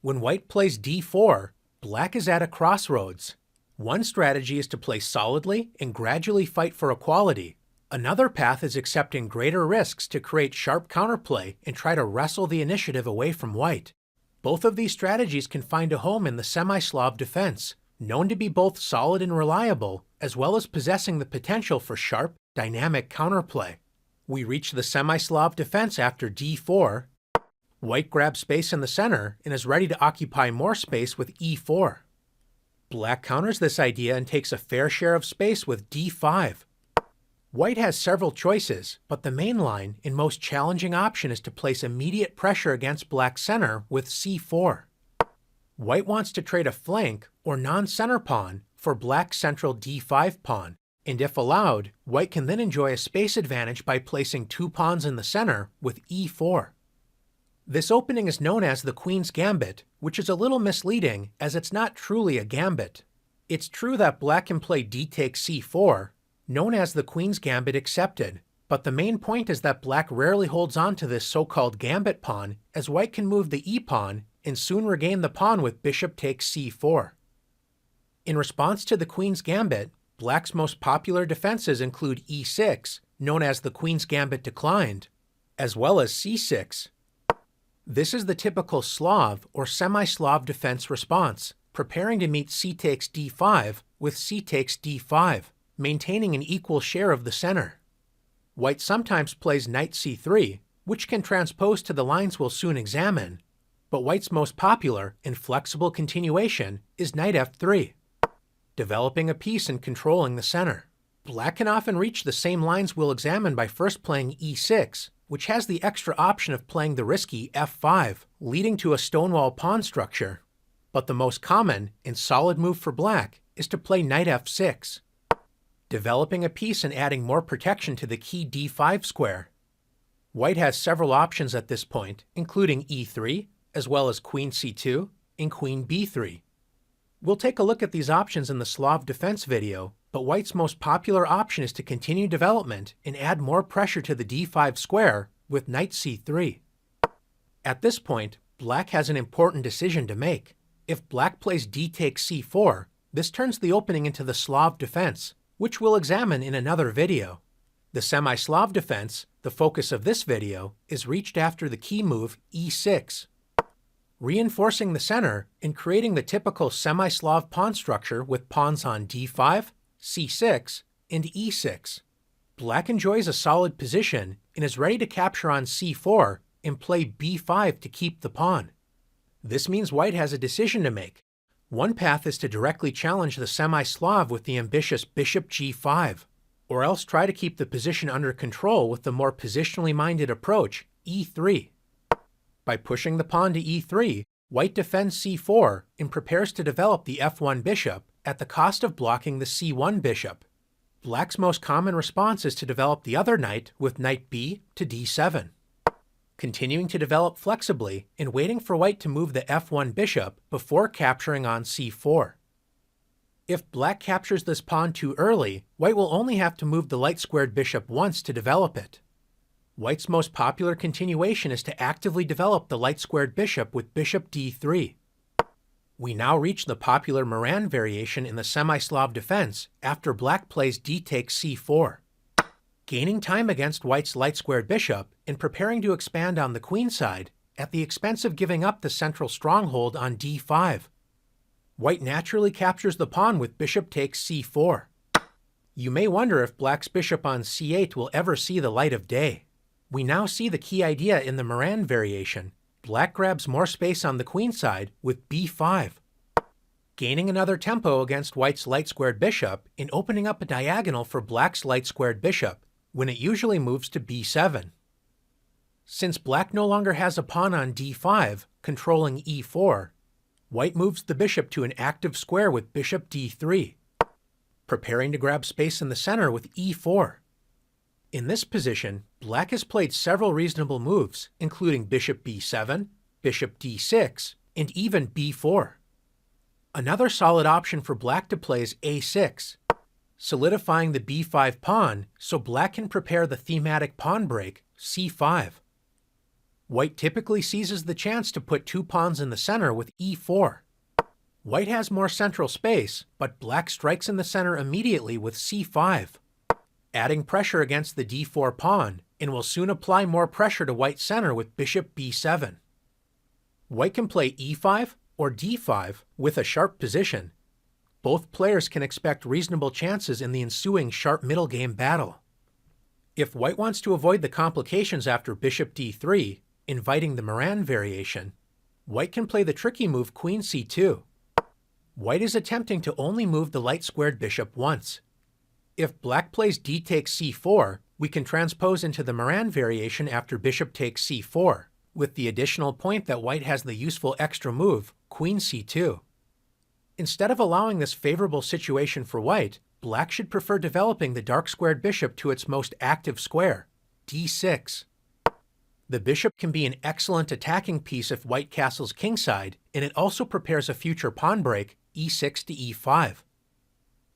When white plays d4, black is at a crossroads. One strategy is to play solidly and gradually fight for equality. Another path is accepting greater risks to create sharp counterplay and try to wrestle the initiative away from white. Both of these strategies can find a home in the semi-Slav defense, known to be both solid and reliable, as well as possessing the potential for sharp, dynamic counterplay. We reach the semi-Slav defense after d4. White grabs space in the center and is ready to occupy more space with e4. Black counters this idea and takes a fair share of space with d5. White has several choices, but the main line and most challenging option is to place immediate pressure against black's center with c4. White wants to trade a flank or non-center pawn for black's central d5 pawn, and if allowed, white can then enjoy a space advantage by placing two pawns in the center with e4. This opening is known as the Queen's Gambit, which is a little misleading as it's not truly a gambit. It's true that black can play d takes c4, known as the Queen's Gambit accepted, but the main point is that black rarely holds on to this so-called gambit pawn, as white can move the e-pawn and soon regain the pawn with bishop takes c4. In response to the Queen's Gambit, black's most popular defenses include e6, known as the Queen's Gambit declined, as well as c6. This is the typical Slav or semi-Slav defense response, preparing to meet c takes d5 with c takes d5, maintaining an equal share of the center. White sometimes plays knight c3, which can transpose to the lines we'll soon examine, but white's most popular and flexible continuation is knight f3, developing a piece and controlling the center. Black can often reach the same lines we'll examine by first playing e6, which has the extra option of playing the risky f5, leading to a stonewall pawn structure. But the most common and solid move for black is to play knight f6, developing a piece and adding more protection to the key d5 square. White has several options at this point, including e3, as well as queen c2 and queen b3. We'll take a look at these options in the Slav defense video, but white's most popular option is to continue development and add more pressure to the d5 square with knight c3. At this point, black has an important decision to make. If black plays d takes c4, this turns the opening into the Slav defense, which we'll examine in another video. The semi-Slav defense, the focus of this video, is reached after the key move e6, reinforcing the center and creating the typical semi-Slav pawn structure with pawns on d5, c6, and e6. Black enjoys a solid position and is ready to capture on c4 and play b5 to keep the pawn. This means white has a decision to make. One path is to directly challenge the semi-Slav with the ambitious bishop g5, or else try to keep the position under control with the more positionally minded approach, e3. By pushing the pawn to e3, white defends c4 and prepares to develop the f1 bishop at the cost of blocking the c1 bishop. Black's most common response is to develop the other knight with knight b to d7. Continuing to develop flexibly and waiting for white to move the f1 bishop before capturing on c4. If black captures this pawn too early, white will only have to move the light-squared bishop once to develop it. White's most popular continuation is to actively develop the light-squared bishop with bishop d3. We now reach the popular Moran variation in the semi-Slav defense after black plays d takes c4. Gaining time against white's light-squared bishop and preparing to expand on the queen side at the expense of giving up the central stronghold on d5. White naturally captures the pawn with bishop takes c4. You may wonder if black's bishop on c8 will ever see the light of day. We now see the key idea in the Moran variation. Black grabs more space on the queen side with b5, gaining another tempo against white's light-squared bishop and opening up a diagonal for black's light-squared bishop, when it usually moves to b7. Since black no longer has a pawn on d5, controlling e4, white moves the bishop to an active square with bishop d3, preparing to grab space in the center with e4. In this position, black has played several reasonable moves, including bishop b7, bishop d6, and even b4. Another solid option for black to play is a6, solidifying the b5 pawn so black can prepare the thematic pawn break, c5. White typically seizes the chance to put 2 pawns in the center with e4. White has more central space, but black strikes in the center immediately with c5, adding pressure against the d4 pawn, and will soon apply more pressure to white's center with bishop b7. White can play e5 or d5 with a sharp position. Both players can expect reasonable chances in the ensuing sharp middle game battle. If white wants to avoid the complications after bishop d3, inviting the Moran variation, white can play the tricky move queen c2. White is attempting to only move the light-squared bishop once. If black plays d takes c4, we can transpose into the Moran variation after bishop takes c4, with the additional point that white has the useful extra move, queen c2. Instead of allowing this favorable situation for white, black should prefer developing the dark-squared bishop to its most active square, d6. The bishop can be an excellent attacking piece if white castles kingside, and it also prepares a future pawn break, e6 to e5.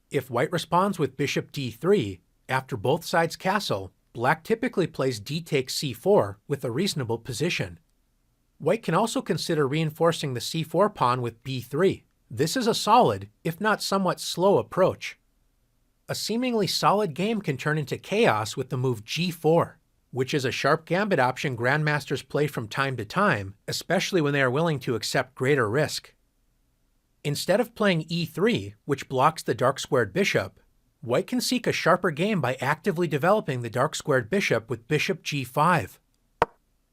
If white responds with bishop d3, after both sides castle, black typically plays d takes c4 with a reasonable position. White can also consider reinforcing the c4 pawn with b3. This is a solid, if not somewhat slow approach. A seemingly solid game can turn into chaos with the move g4, which is a sharp gambit option grandmasters play from time to time, especially when they are willing to accept greater risk. Instead of playing e3, which blocks the dark-squared bishop, white can seek a sharper game by actively developing the dark-squared bishop with bishop g5.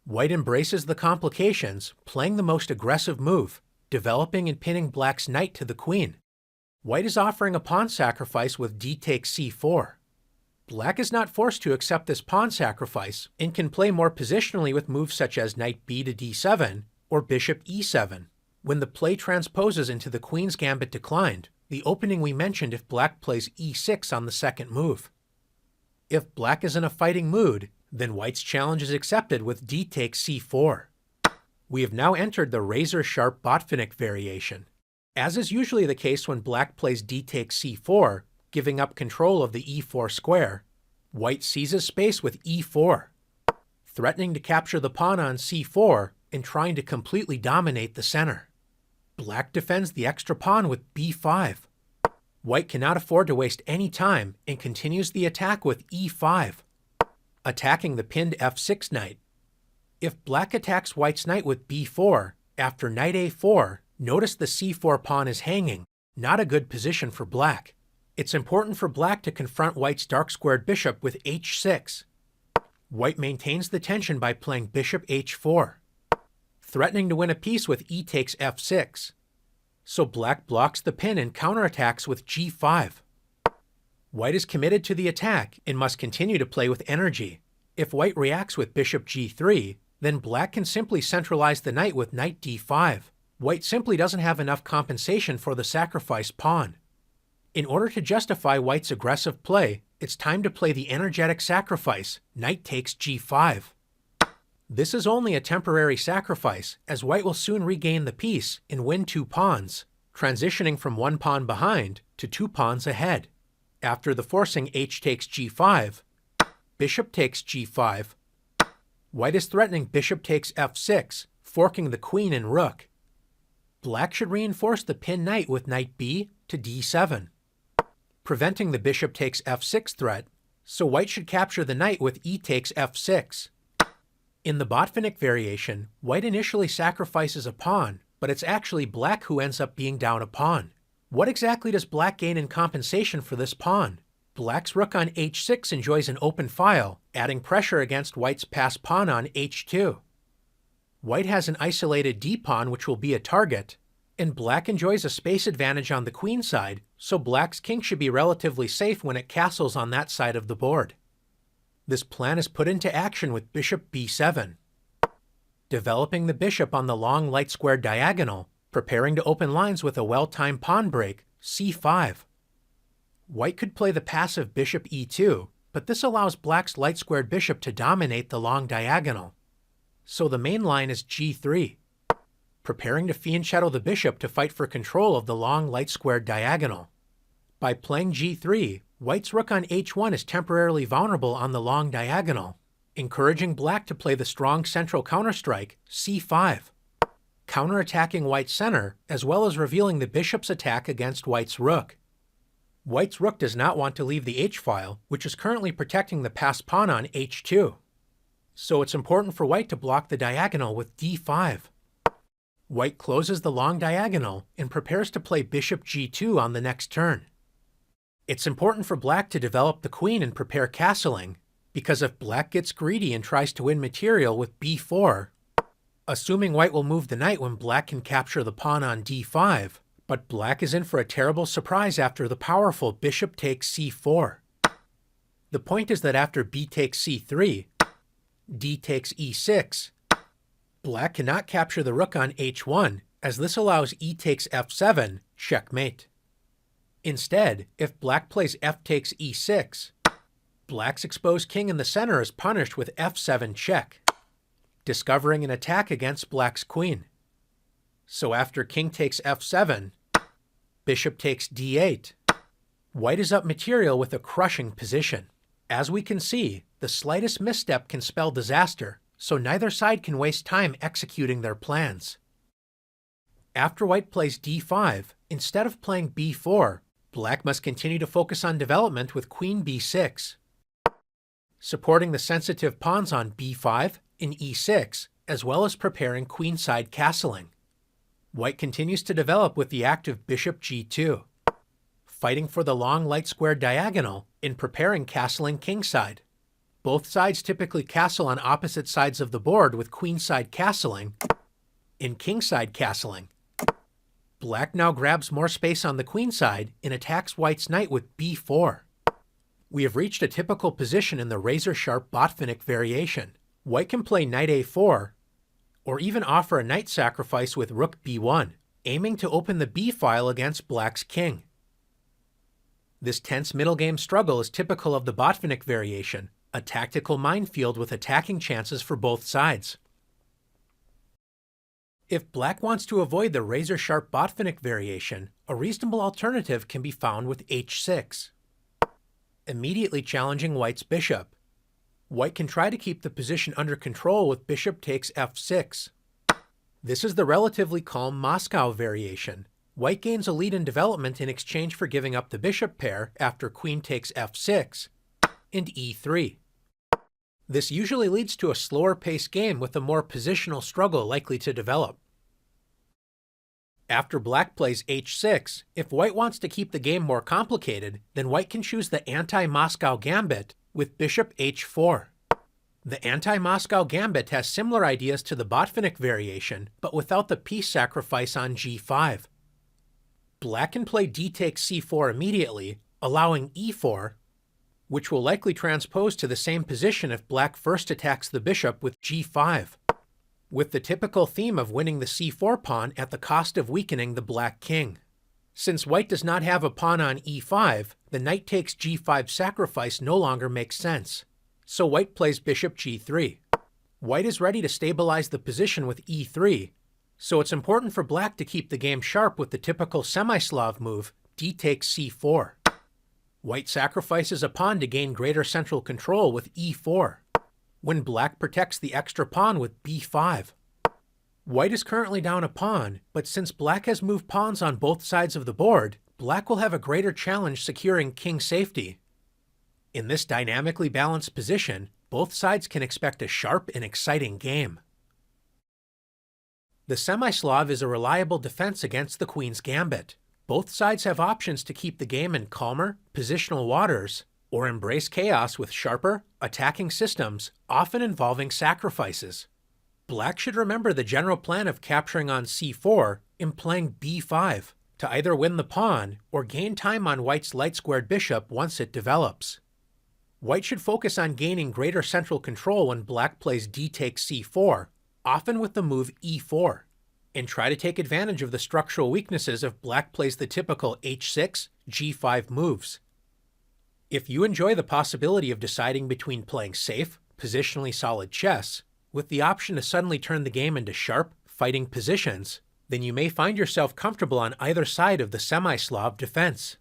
White embraces the complications, playing the most aggressive move, developing and pinning black's knight to the queen. White is offering a pawn sacrifice with d takes c4. Black is not forced to accept this pawn sacrifice and can play more positionally with moves such as knight b to d7 or bishop e7. When the play transposes into the queen's gambit declined, the opening we mentioned if black plays e6 on the second move. If black is in a fighting mood, then white's challenge is accepted with d takes c4. We have now entered the razor-sharp Botvinnik variation. As is usually the case when black plays d takes c4, giving up control of the e4 square, white seizes space with e4, threatening to capture the pawn on c4 and trying to completely dominate the center. Black defends the extra pawn with b5. White cannot afford to waste any time and continues the attack with e5, attacking the pinned f6 knight. If black attacks white's knight with b4, after knight a4, notice the c4 pawn is hanging, not a good position for black. It's important for black to confront white's dark-squared bishop with h6. White maintains the tension by playing bishop h4, threatening to win a piece with e takes f6. So black blocks the pin and counterattacks with g5. White is committed to the attack and must continue to play with energy. If white reacts with bishop g3, then black can simply centralize the knight with knight d5. White simply doesn't have enough compensation for the sacrificed pawn. In order to justify white's aggressive play, it's time to play the energetic sacrifice, knight takes g5. This is only a temporary sacrifice, as white will soon regain the piece and win 2 pawns, transitioning from 1 pawn behind to 2 pawns ahead. After the forcing h takes g5, bishop takes g5, white is threatening bishop takes f6, forking the queen and rook. Black should reinforce the pinned knight with knight b to d7, preventing the bishop takes f6 threat, so white should capture the knight with e takes f6. In the Botvinnik variation, white initially sacrifices a pawn, but it's actually black who ends up being down a pawn. What exactly does black gain in compensation for this pawn? Black's rook on h6 enjoys an open file, adding pressure against white's passed pawn on h2. White has an isolated d-pawn which will be a target, and black enjoys a space advantage on the queen side, so black's king should be relatively safe when it castles on that side of the board. This plan is put into action with bishop b7, developing the bishop on the long light-squared diagonal, preparing to open lines with a well-timed pawn break, c5. White could play the passive bishop e2, but this allows black's light-squared bishop to dominate the long diagonal. So the main line is g3, preparing to fianchetto the bishop to fight for control of the long light-squared diagonal. By playing g3, white's rook on h1 is temporarily vulnerable on the long diagonal. encouraging black to play the strong central counterstrike, c5, counterattacking white's center, as well as revealing the bishop's attack against white's rook. White's rook does not want to leave the h-file, which is currently protecting the passed pawn on h2. So it's important for white to block the diagonal with d5. White closes the long diagonal and prepares to play bishop g2 on the next turn. It's important for black to develop the queen and prepare castling, because if black gets greedy and tries to win material with b4, assuming white will move the knight when black can capture the pawn on d5, but black is in for a terrible surprise after the powerful bishop takes c4. The point is that after b takes c3, d takes e6, black cannot capture the rook on h1, as this allows e takes f7, checkmate. Instead, if black plays f takes e6, black's exposed king in the center is punished with f7 check, discovering an attack against black's queen. So after king takes f7, bishop takes d8, white is up material with a crushing position. As we can see, the slightest misstep can spell disaster, so neither side can waste time executing their plans. After white plays d5, instead of playing b4, black must continue to focus on development with queen b6, supporting the sensitive pawns on b5 and e6, as well as preparing queenside castling. White continues to develop with the active bishop g2, fighting for the long light squared diagonal and preparing castling kingside. Both sides typically castle on opposite sides of the board with queenside castling and kingside castling. Black now grabs more space on the queenside and attacks white's knight with b4. We have reached a typical position in the razor-sharp Botvinnik variation. White can play knight a4, or even offer a knight sacrifice with rook b1, aiming to open the b-file against black's king. This tense middle game struggle is typical of the Botvinnik variation, a tactical minefield with attacking chances for both sides. If black wants to avoid the razor-sharp Botvinnik variation, a reasonable alternative can be found with h6, immediately challenging white's bishop. White can try to keep the position under control with bishop takes f6. This is the relatively calm Moscow variation. White gains a lead in development in exchange for giving up the bishop pair after queen takes f6 and e3. This usually leads to a slower paced game with a more positional struggle likely to develop. After black plays h6, if white wants to keep the game more complicated, then white can choose the anti-Moscow gambit with bishop h4. The anti-Moscow gambit has similar ideas to the Botvinnik variation, but without the piece sacrifice on g5. Black can play d takes c4 immediately, allowing e4, which will likely transpose to the same position if black first attacks the bishop with g5, with the typical theme of winning the c4 pawn at the cost of weakening the black king. Since white does not have a pawn on e5, the knight takes g5 sacrifice no longer makes sense, so white plays bishop g3. White is ready to stabilize the position with e3, so it's important for black to keep the game sharp with the typical semi-Slav move, d takes c4. White sacrifices a pawn to gain greater central control with e4, when black protects the extra pawn with b5. White is currently down a pawn, but since black has moved pawns on both sides of the board, black will have a greater challenge securing king safety. In this dynamically balanced position, both sides can expect a sharp and exciting game. The semi-Slav is a reliable defense against the queen's gambit. Both sides have options to keep the game in calmer, positional waters, or embrace chaos with sharper, attacking systems, often involving sacrifices. Black should remember the general plan of capturing on c4 and playing b5 to either win the pawn or gain time on white's light-squared bishop once it develops. White should focus on gaining greater central control when black plays d takes c4, often with the move e4, and try to take advantage of the structural weaknesses if black plays the typical h6, g5 moves. If you enjoy the possibility of deciding between playing safe, positionally solid chess, with the option to suddenly turn the game into sharp, fighting positions, then you may find yourself comfortable on either side of the semi-Slav defense.